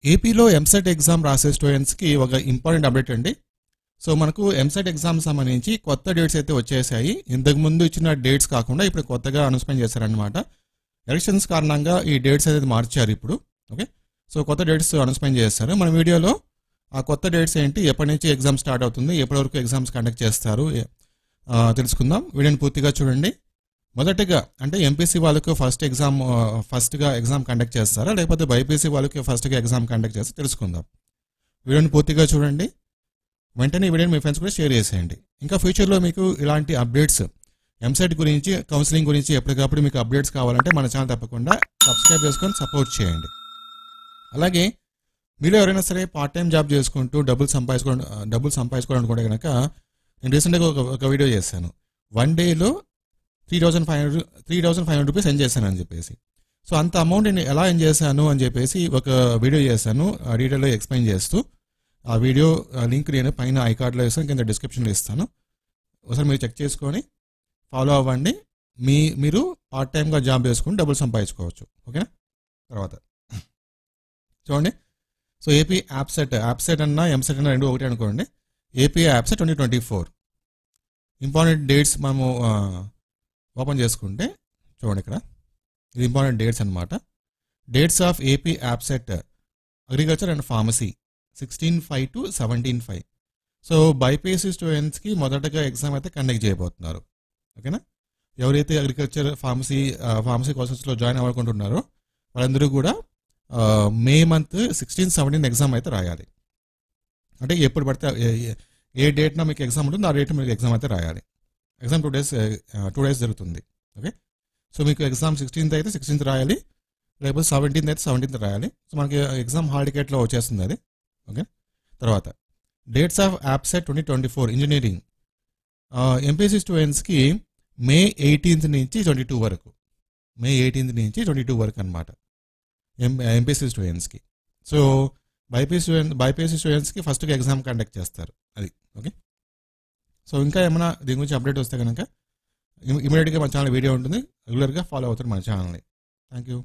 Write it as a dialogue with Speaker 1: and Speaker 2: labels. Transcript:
Speaker 1: ఏపీలో ఎంసెట్ ఎగ్జామ్ రాసే స్టూడెంట్స్కి ఒక ఇంపార్టెంట్ అప్డేట్ అండి. సో మనకు ఎంసెట్ ఎగ్జామ్ సంబంధించి కొత్త డేట్స్ అయితే వచ్చేసాయి. ఇంతకుముందు ఇచ్చిన డేట్స్ కాకుండా ఇప్పుడు కొత్తగా అనౌన్స్మెంట్ చేశారనమాట. ఎలక్షన్స్ కారణంగా ఈ డేట్స్ అనేది మార్చారు ఇప్పుడు. ఓకే, సో కొత్త డేట్స్ అనౌన్స్మెంట్ చేస్తారు. మన వీడియోలో ఆ కొత్త డేట్స్ ఏంటి, ఎప్పటి నుంచి ఎగ్జామ్ స్టార్ట్ అవుతుంది, ఎప్పటి వరకు ఎగ్జామ్స్ కండక్ట్ చేస్తారు తెలుసుకుందాం. వీడియోని పూర్తిగా చూడండి. మొదటగా అంటే ఎంపీసీ వాళ్ళకు ఫస్ట్గా ఎగ్జామ్ కండక్ట్ చేస్తారా, లేకపోతే బైపీసీ వాళ్ళకి ఫస్ట్గా ఎగ్జామ్ కండక్ట్ చేస్తే తెలుసుకుందాం. వీడియోని పూర్తిగా చూడండి. వెంటనే ఈ వీడియోని మీ ఫ్రెండ్స్ కూడా షేర్ చేసేయండి. ఇంకా ఫ్యూచర్లో మీకు ఇలాంటి అప్డేట్స్ ఎంసెట్ గురించి, కౌన్సిలింగ్ గురించి ఎప్పటికప్పుడు మీకు అప్డేట్స్ కావాలంటే మన ఛానల్ తప్పకుండా సబ్స్క్రైబ్ చేసుకొని సపోర్ట్ చేయండి. అలాగే మీరు ఎవరైనా సరే పార్ట్ టైం జాబ్ చేసుకుంటూ డబ్బులు సంపాదించుకోవాలనుకుంటే కనుక నేను రీసెంట్గా ఒక వీడియో చేశాను. 1 డేలో 3,500 రూపీస్ ఎర్న్ చేశాను అని చెప్పేసి. సో అంత అమౌంట్ నేను ఎలా ఎర్న్ చేశాను అని చెప్పేసి ఒక వీడియో చేశాను, డీటెయిల్గా ఎక్స్ప్లెయిన్ చేస్తూ. ఆ వీడియో లింక్ నేను పైన ఐకార్డ్లో ఇస్తాను, కింద డిస్క్రిప్షన్లో ఇస్తాను. ఒకసారి మీరు చెక్ చేసుకొని ఫాలో అవ్వండి. మీరు పార్ట్ టైంగా జాబ్ చేసుకుని డబ్బులు సంపాదించుకోవచ్చు. ఓకేనా? తర్వాత చూడండి. సో ఏపీ యాప్సెట్ అన్నా ఎంసెట్ అన్నా రెండు ఒకటి అనుకోండి. ఏపీ యాప్సెట్ 2024 ఇంపార్టెంట్ డేట్స్ మనము ఓపెన్ చేసుకుంటే చూడండి, ఇక్కడ ఇది ఇంపార్టెంట్ డేట్స్ అనమాట. Dates of AP యాప్సెట్ agriculture and pharmacy 16/5 to 17/5. So BiPC స్టూడెంట్స్కి మొదటగా ఎగ్జామ్ అయితే కండక్ట్ చేయబోతున్నారు. ఓకేనా? ఎవరైతే అగ్రికల్చర్ ఫార్మసీ కోర్సెస్లో జాయిన్ అవ్వాలనుకుంటున్నారో వాళ్ళందరూ కూడా మే మంత్ 16-17 ఎగ్జామ్ అయితే రాయాలి. అంటే ఎప్పుడు పడితే ఏ డేట్న మీకు ఎగ్జామ్ ఉంటుందో ఆ డేట్ మీకు ఎగ్జామ్ అయితే రాయాలి. ఎగ్జామ్ 2 డేస్ జరుగుతుంది. ఓకే, సో మీకు ఎగ్జామ్ 16th అయితే 16th రాయాలి, లేకపోతే 17th అయితే 17th రాయాలి. సో మనకి ఎగ్జామ్ హాల్ టికెట్లో వచ్చేస్తుంది అది. ఓకే, తర్వాత డేట్స్ ఆఫ్ యాప్సెట్ 2024 ఇంజనీరింగ్ ఎంపీసీ స్టూడెంట్స్కి మే 18th నుంచి 22 వరకు, మే 18th నుంచి 22 వరకు అనమాట ఎంపీసీ స్టూడెంట్స్కి. సో బైపీసీ స్టూడెంట్స్కి ఫస్ట్గా ఎగ్జామ్ కండక్ట్ చేస్తారు అది. ఓకే, సో ఇంకా ఏమైనా దీని గురించి అప్డేట్ వస్తే కనుక ఇమీడియట్గా మన ఛానల్ వీడియో ఉంటుంది, రెగ్యులర్గా ఫాలో అవుతారు మన ఛానల్ని. Thank you.